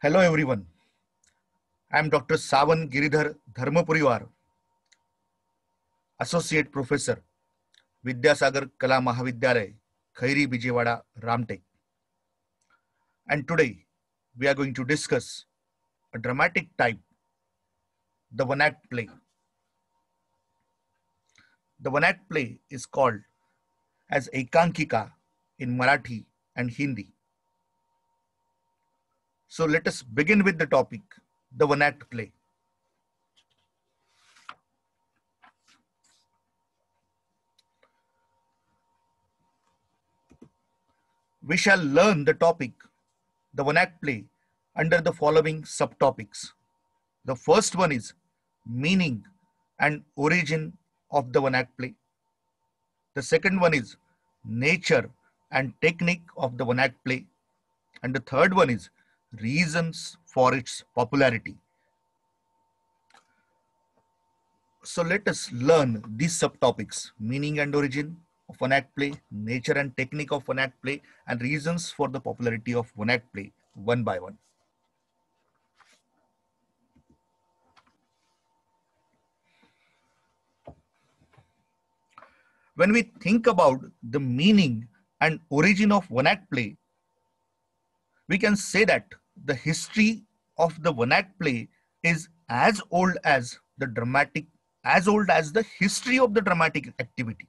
Hello everyone. I am Dr. Savan Giridhar Dharmapuriwar, Associate Professor, Vidyasagar Kala Mahavidyalay, Khairi Bijewada, Ramtek. And today we are going to discuss a dramatic type, the one act play. The one act play is called as Ekankika in Marathi and Hindi. So let us begin with the topic, the one act play. We shall learn the topic, the one act play, under the following subtopics. The first one is meaning and origin of the one act play. The second one is nature and technique of the one act play. And the third one is reasons for its popularity. So let us learn these subtopics, meaning and origin of one act play, nature and technique of one act play, and reasons for the popularity of one act play one by one. When we think about the meaning and origin of one act play, we can say that the history of the one act play is as old as the history of the dramatic activity.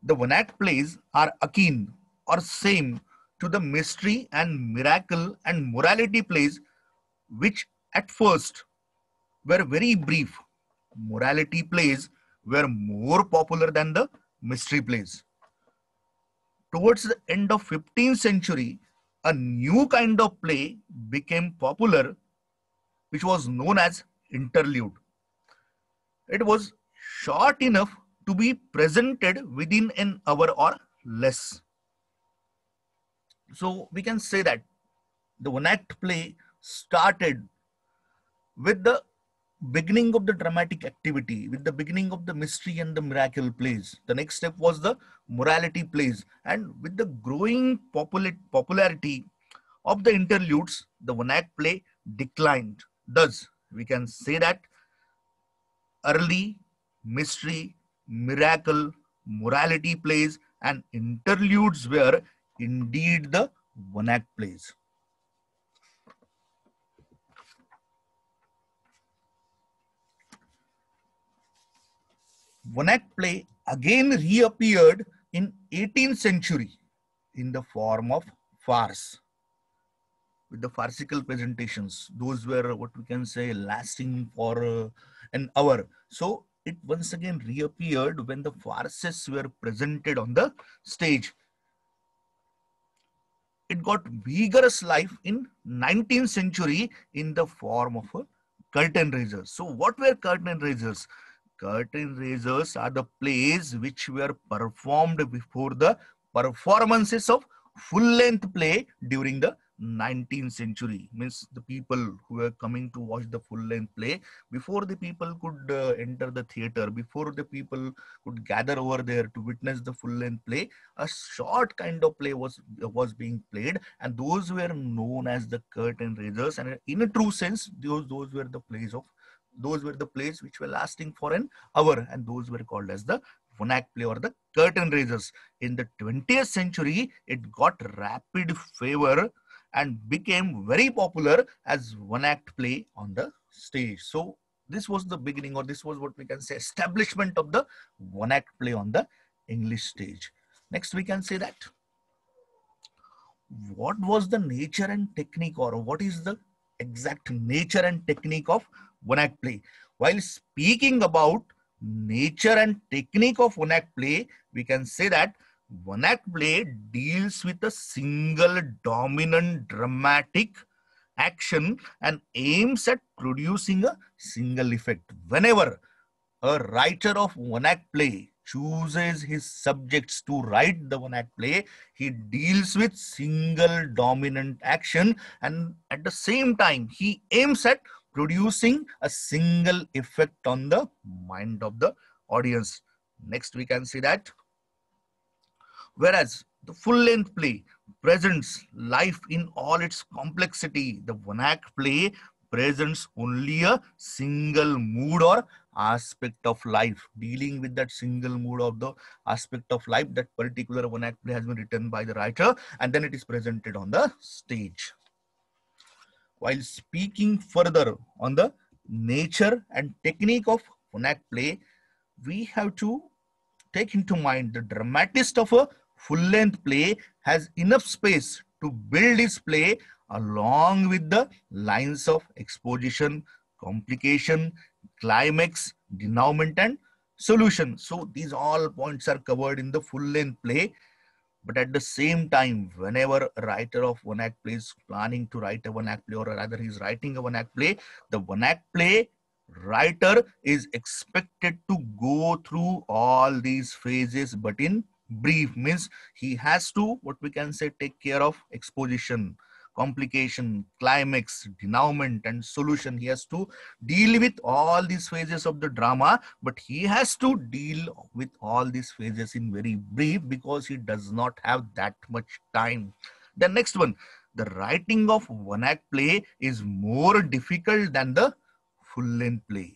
The one act plays are akin or same to the mystery and miracle and morality plays, which at first were very brief. Morality plays were more popular than the mystery plays. Towards the end of 15th century, a new kind of play became popular, which was known as interlude. It was short enough to be presented within an hour or less. So we can say that the one act play started with the beginning of the dramatic activity, with the beginning of the mystery and the miracle plays. The next step was the morality plays, and with the growing popularity of the interludes, the one act play declined. Thus, we can say that early mystery, miracle, morality plays, and interludes were indeed the one act plays. One act play again reappeared in 18th century in the form of farce, with the farcical presentations. Those were what we can say lasting for an hour. So it once again reappeared when the farces were presented on the stage. It got vigorous life in 19th century in the form of a curtain raisers. So what were curtain raisers? Curtain raisers are the plays which were performed before the performances of full-length play during the 19th century. Means the people who were coming to watch the full-length play, before the people could enter the theater, before the people could gather over there to witness the full-length play, a short kind of play was being played, and those were known as the curtain raisers. And in a true sense, those were the plays which were lasting for an hour, and those were called as the one act play or the curtain raisers. In the 20th century, it got rapid favor and became very popular as one act play on the stage. So this was the beginning, or this was what we can say establishment of the one act play on the English stage. Next, we can say that what was the nature and technique, or what is the exact nature and technique of one act play? While speaking about nature and technique of one act play, we can say that one act play deals with a single dominant dramatic action and aims at producing a single effect. Whenever a writer of one act play chooses his subjects to write the one act play, he deals with single dominant action, and at the same time he aims at producing a single effect on the mind of the audience. Next, we can see that whereas the full length play presents life in all its complexity. The one act play presents only a single mood or aspect of life, dealing with that single mood of the aspect of life. That particular one act play has been written by the writer, and then it is presented on the stage. While speaking further on the nature and technique of one act play, we have to take into mind the dramatist of a full-length play has enough space to build his play along with the lines of exposition, complication, climax, denouement, and solution. So these all points are covered in the full-length play. But at the same time, whenever a writer of one act play is planning to write a one act play, or rather he's writing a one act play, the one act play writer is expected to go through all these phases, but in brief. Means he has to, what we can say, take care of exposition, complication, climax, denouement, and solution. He has to deal with all these phases of the drama, but he has to deal with all these phases in very brief because he does not have that much time. The next one, the writing of one act play is more difficult than the full length play.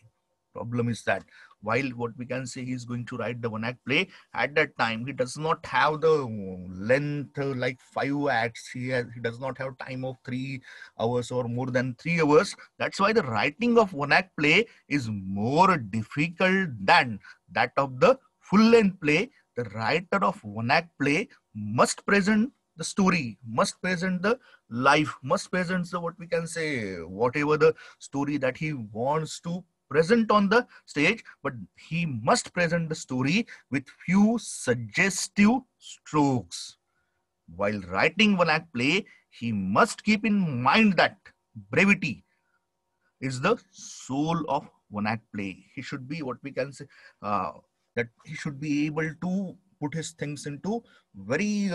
Problem is that while what we can say, he's going to write the one act play, at that time he does not have the length like 5 acts. He does not have time of 3 hours or more than 3 hours. That's why the writing of one act play is more difficult than that of the full length play. The writer of one act play must present the story, must present the life, must present the, what we can say, whatever the story that he wants to present on the stage, but he must present the story with few suggestive strokes. While writing one act play, he must keep in mind that brevity is the soul of one act play. He should be, what we can say, that he should be able to put his things into very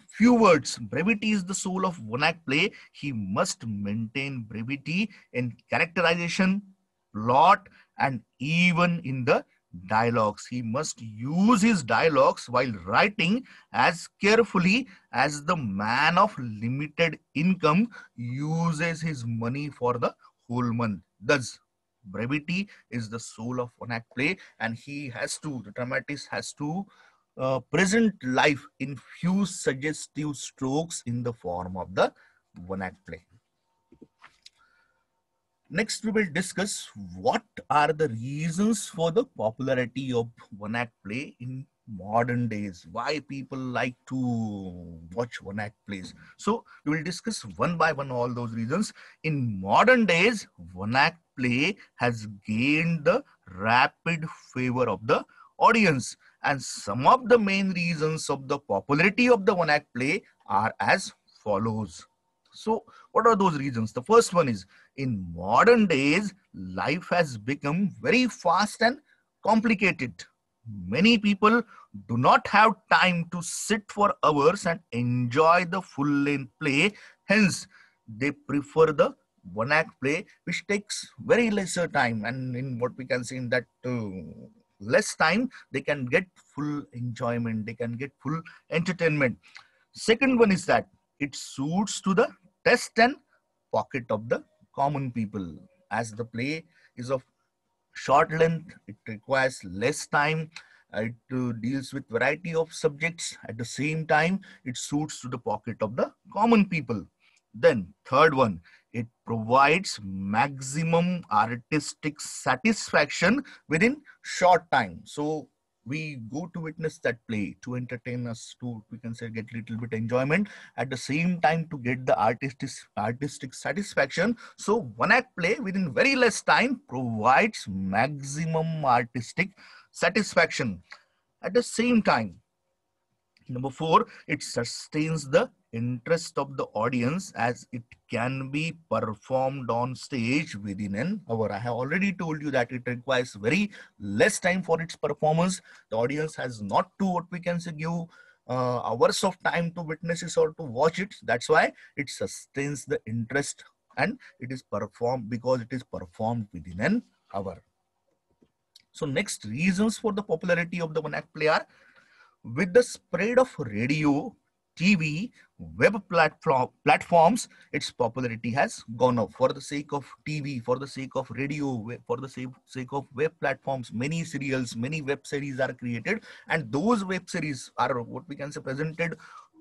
few words. Brevity is the soul of one act play. He must maintain brevity in characterization, plot, and even in the dialogues. He must use his dialogues while writing as carefully as the man of limited income uses his money for the whole month. Thus, brevity is the soul of one act play, and the dramatist has to present life in few suggestive strokes in the form of the one act play. Next, we will discuss what are the reasons for the popularity of one act play in modern days. Why people like to watch one act plays. So we will discuss one by one all those reasons. In modern days, one act play has gained the rapid favor of the audience. And some of the main reasons of the popularity of the one act play are as follows. So what are those reasons? The first one is, in modern days, life has become very fast and complicated. Many people do not have time to sit for hours and enjoy the full-length play. Hence, they prefer the one-act play, which takes very lesser time. And in what we can say, in that less time, they can get full enjoyment. They can get full entertainment. Second one is that it suits to the taste and pocket of the common people. As the play is of short length, it requires less time. It deals with variety of subjects. At the same time, it suits to the pocket of the common people. Then third one, it provides maximum artistic satisfaction within short time. So we go to witness that play to entertain us, to, we can say, get little bit enjoyment, at the same time to get the artistic satisfaction. So one act play within very less time provides maximum artistic satisfaction. At the same time, number 4, it sustains the interest of the audience as it can be performed on stage within an hour. I have already told you that it requires very less time for its performance. The audience has not to, what we can say, give hours of time to witness it or to watch it. That's why it sustains the interest, and it is performed because it is performed within an hour. So next reasons for the popularity of the one act play are, with the spread of radio, TV, web platforms, its popularity has gone up. For the sake of TV, for the sake of radio, for the sake of web platforms, many serials, many web series are created, and those web series are what we can say presented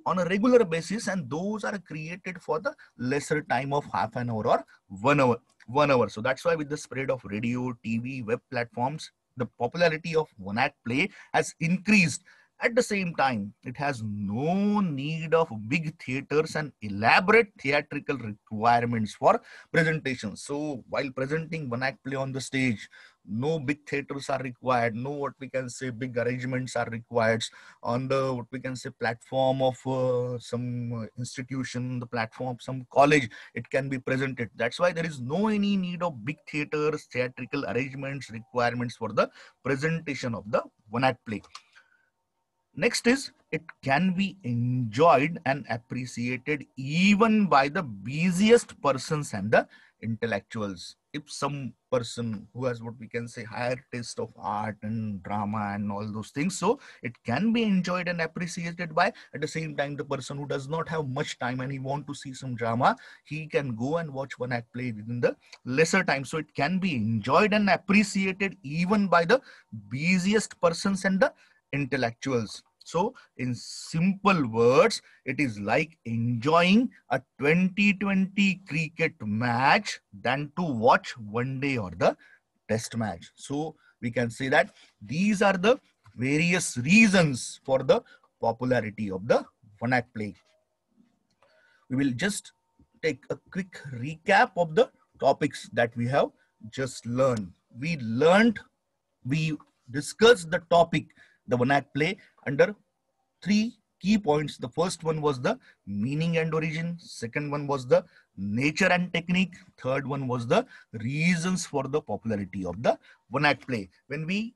on a regular basis, and those are created for the lesser time of half an hour or 1 hour. 1 hour. So that's why with the spread of radio, TV, web platforms, the popularity of one act play has increased. At the same time, it has no need of big theaters and elaborate theatrical requirements for presentation. So while presenting one act play on the stage, no big theaters are required, no what we can say big arrangements are required on the what we can say platform of some institution, the platform of some college, it can be presented. That's why there is no any need of big theaters, theatrical arrangements, requirements for the presentation of the one act play. Next is it can be enjoyed and appreciated even by the busiest persons and the intellectuals. If some person who has what we can say higher taste of art and drama and all those things, so it can be enjoyed and appreciated by. At the same time, the person who does not have much time and he want to see some drama, he can go and watch one act play within the lesser time. So it can be enjoyed and appreciated even by the busiest persons and the intellectuals. So in simple words, it is like enjoying a 2020 cricket match than to watch one day or the test match. So we can say that these are the various reasons for the popularity of the one act play. We will just take a quick recap of the topics that we have just learned. We discussed the topic, the one act play, under three key points. The first one was the meaning and origin. Second one was the nature and technique. Third one was the reasons for the popularity of the one act play. When we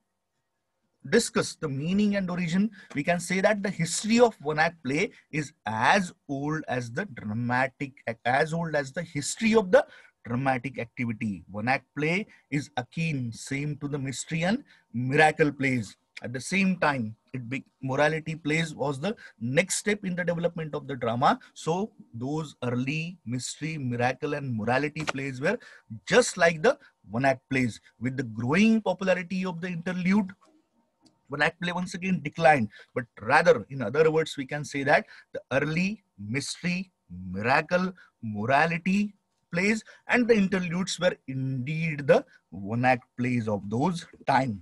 discuss the meaning and origin, we can say that the history of one act play is as old as the history of the dramatic activity. One act play is akin same to the mystery and miracle plays. At the same time, morality plays was the next step in the development of the drama. So those early mystery, miracle, and morality plays were just like the one act plays. With the growing popularity of the interlude, one act play once again declined. But rather, in other words, we can say that the early mystery, miracle, morality plays and the interludes were indeed the one act plays of those time.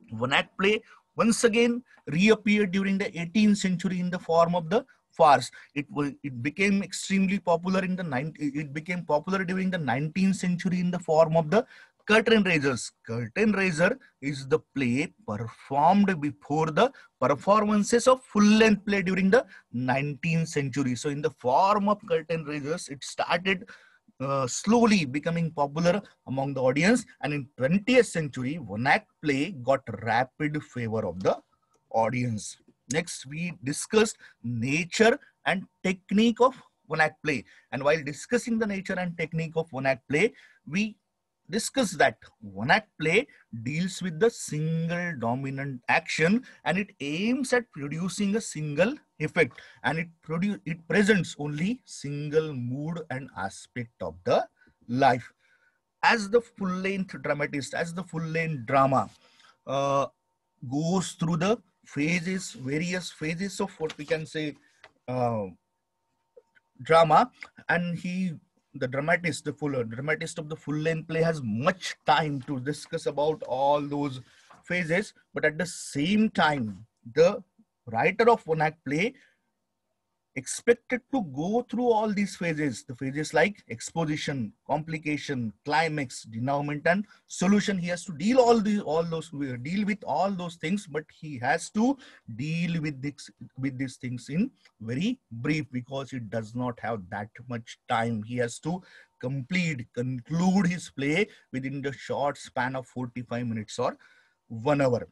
One act play once again reappeared during the 18th century in the form of the farce. It became extremely popular in the it became popular during the 19th century in the form of the curtain raisers. Curtain raiser is the play performed before the performances of full-length play during the 19th century. So in the form of curtain raisers, it started slowly becoming popular among the audience, and in 20th century one act play got rapid favor of the audience. Next, we discussed nature and technique of one act play, and while discussing the nature and technique of one act play, we discuss that one act play deals with the single dominant action and it aims at producing a single effect, and it presents only single mood and aspect of the life. As the full-length dramatist, as the full-length drama goes through the various phases of what we can say drama, and the dramatist of the full-length play has much time to discuss about all those phases. But at the same time, the writer of one act play expected to go through all these phases, the phases like exposition, complication, climax, denouement, and solution. He has to deal with all those things, but he has to deal with these things in very brief because he does not have that much time. He has to conclude his play within the short span of 45 minutes or 1 hour.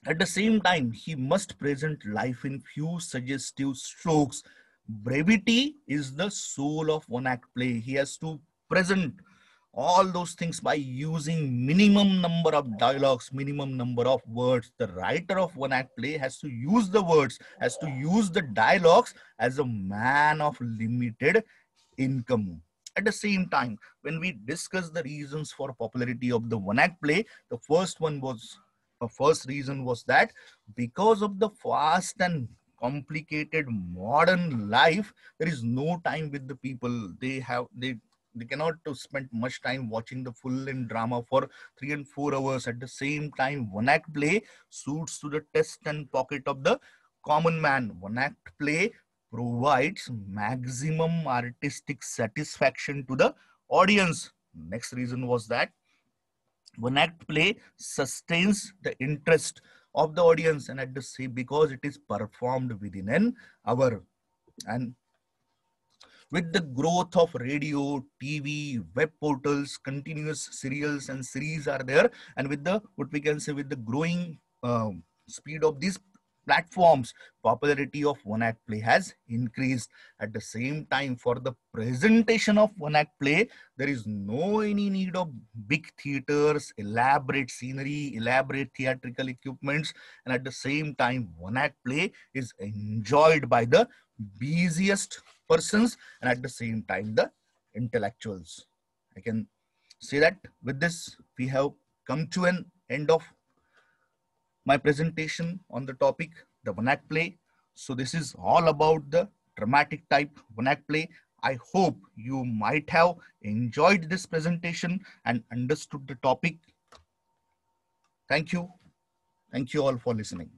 At the same time, he must present life in few suggestive strokes. Brevity is the soul of one act play. He has to present all those things by using minimum number of dialogues, minimum number of words. The writer of one act play has to use the words, has to use the dialogues as a man of limited income. At the same time, when we discuss the reasons for popularity of the one act play, the first reason was that because of the fast and complicated modern life, there is no time with the people. They cannot to spend much time watching the full length drama for 3 and 4 hours. At the same time, one act play suits to the test and pocket of the common man. One act play provides maximum artistic satisfaction to the audience. Next reason was that one act play sustains the interest of the audience, and at the same, because it is performed within an hour. And with the growth of radio, TV, web portals, continuous serials and series are there, and with the, what we can say, with the growing speed of these platforms, popularity of one act play has increased. At the same time, for the presentation of one act play, there is no any need of big theaters, elaborate scenery, elaborate theatrical equipments, and at the same time, one act play is enjoyed by the busiest persons, and at the same time the intellectuals. I can say that with this we have come to an end of my presentation on the topic the one act play. So this is all about the dramatic type one act play. I hope you might have enjoyed this presentation and understood the topic. Thank you all for listening.